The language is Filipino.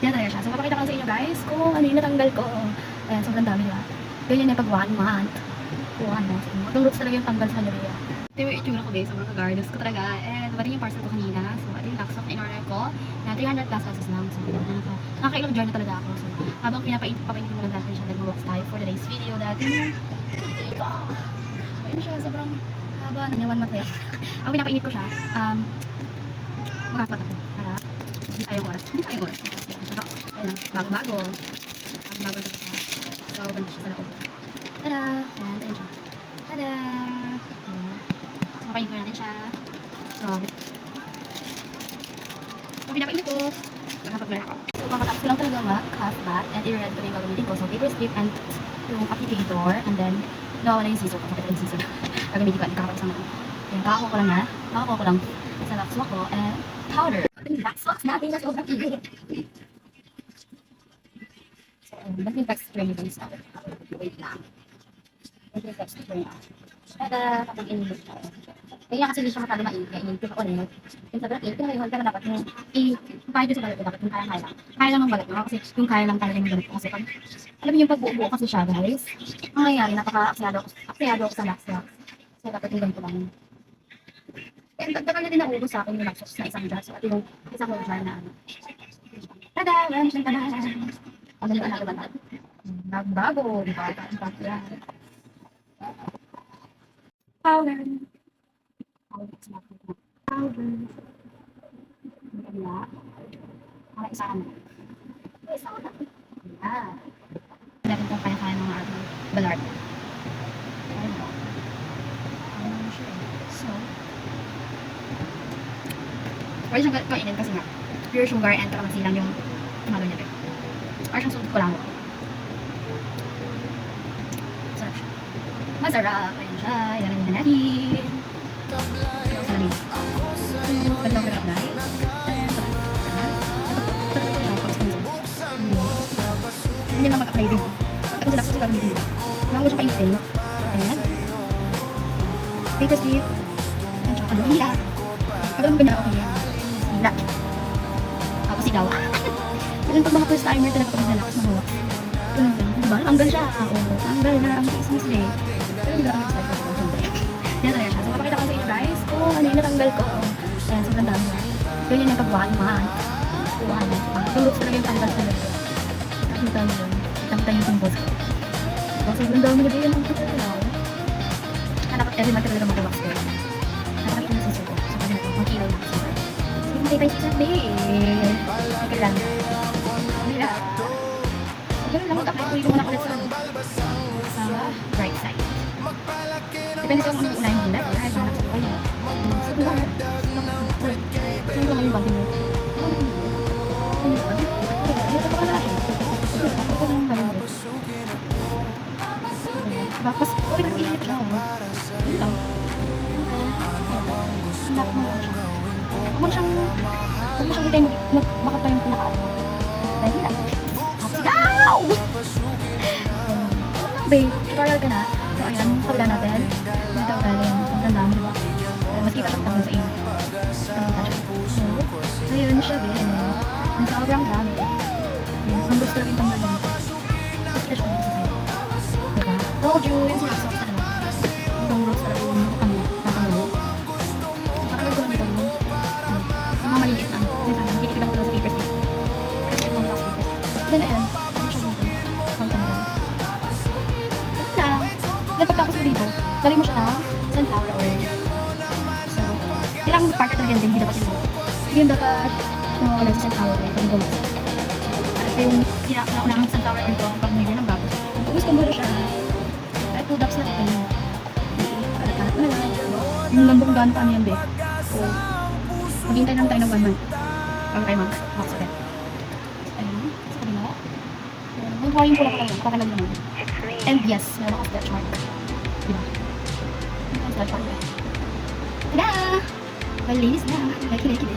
Yan talaga siya. So, papakita ko lang sa inyo guys kung ano yung natanggal ko. Ayan, sobrang dami diba? Ganyan yung pag 1 month. 1 month. Itong roots talaga yung tanggal sa kanya diba? Ito yung itsura ko guys. Sobrang kagardos ko talaga. And dumating yung parcel ko kanina. So, ito yung lock stock na in-order ko. Na 300 plus pesos lang. So, nakakailang journey talaga ako. So, habang papainit mo lang natin siya, nag-walks tayo for today's video dati. Ayun siya, sobrang haba na niya 1 month na yan. Ang pinapainit ko siya, makapat ako. Para, hindi tayong oras. Ayun, bago-bago. Bago-bago siya. So, balik siya sa loob. Tada! Ayan, ayun siya. Tada! Ayan. So, makainit ko natin siya. So, pinapainit ko. Nakapag-blur ako. So, kakatapos ko lang talaga half bath and i-red ko na yung gagamitin ko. So, paper strip and yung applicator and then nawawala yung scissor. Kapag yung scissor. Gagamitin ko at kakapag-isama ko. Ayan, kakakuha ko lang na. Kakakuha ko lang sa lakswak ko and powder. Yung lakswak natin na sobrang init. So, ba't yung texture niyo guys? Wait lang. Ba't yung texture niya? Tada! Kapag init siya. Kaya kasi hindi siya masyado mainit. Kaya init ko sa ulit. Yung sobrang init, pinag-ihon pero dapat yung i-pahid sa balat ko. Dapat yung kaya lang. Kaya lang ng balat mo. Kasi yung kaya lang talaga yung balat ko. Kasi pag, alam mo yung pag-buo kasi siya guys. Ang nangyayari, napaka-aksiyado ako sa lakswak. So, dapat yung ganito lang. And dagdagan na din naubos sa akin yung lakswak na isang jar. So, at yung isang whole jar na ano. Tada! Meron siyang tada! Ang galing na naman. Nagbago, di ba? Ang yan. Powder. Powder. Ang kabila. Para isa ano. Isa ko na. Ayan. Dapat kung kaya-kaya ng mga balard. Ayan o. Ayan siya. So. Pwede siyang kainin kasi nga. Pure sugar and kalamansi lang yung tumalo niya. Parang siyang sulot ko lang. Masarap siya. Masarap. Ayan siya. Ilamin na natin. Salamin. Ganda ko lang guys. Hindi lang mag-apply din. Pagkakon sila kasi gagawin din. Bago siya painitin. Ayan. Paper strip. Ayan siya. Ano? Hila. Pagkakon mo ganyan ako kaya. Hila. Tapos sigaw. Yung pag mga first timer talaga pag nalakas na huwag. Diba? Tanggal siya. Oo. Tanggal na ang business day. Pero hindi lang ang start ko. Yan talaga siya. So, mapakita ko sa inyo guys kung ano yung natanggal ko. Ayan, sobrang dami. Ganyan yung pag 1 month. 1 month. Yung looks talaga yung tanggal sa looks. Ang dami yun. Itang-itang yung pimples ko. So, sobrang dami na ganyan ang pimples ko. Dapat every month talaga mag-wax ko. Napakita na sisyo ko. So, pag natin, mag-ilaw na sisyo. So, hindi tayo sisyo day. Ika lang. Hila. Ganun lang, mag-apply ko yung muna ulit sa right side. Depende sa kung ano yung unahin hila. Ay, parang sa kanya. So, diba? So, diba yung bagay mo? Dito pa na. Ito lang tayo. Tapos, okay lang init lang. Yun lang. Lock mo lang siya. Huwag mo siyang hintay makata yung pinaka-ano. Dahil hila. Sigaw! Babe, tutorial ka na. So, ayan, kabila natin. Dito galing. Ang dami, diba? Mas kita pagtanggol sa inyo. So, ayun siya, babe. Ang sobrang dami. Ang gusto rin itong galing. Gusto siya dito sa'yo. Diba? Told you, yung sinasok sa ano. Itong rose talaga yung nakangalo. Nakangalo ko lang ito yung mga maliliit na. Diba? Hindi ko lang sa paper stick. Kasi ito mga paper stick. Then, ayan. Ano siya dito? Ang tanggal. Then pagtapos mo dito, lagay mo siya ng sunflower oil. So, kailangan partner talaga yan din, hindi dapat yung hindi yung dapat wala sa sunflower oil pag gumas. At yung kinakailangan ng sunflower oil ko pag may ng bago. Tapos kung muna siya, at 2 drops na ito yun. Kalat-kalat mo na lang. Yung lambong gano'n paano yan, babe. So, maghintay lang tayo ng 1 month. Pag tayo mag-box ulit. Ayun, sa kanila. Nag-try yung pula ko lang yan, pakalag naman. And yes, meron ako stretch mark. Diba? Ang stretch mark. Tada! Malinis na. Laki-laki na.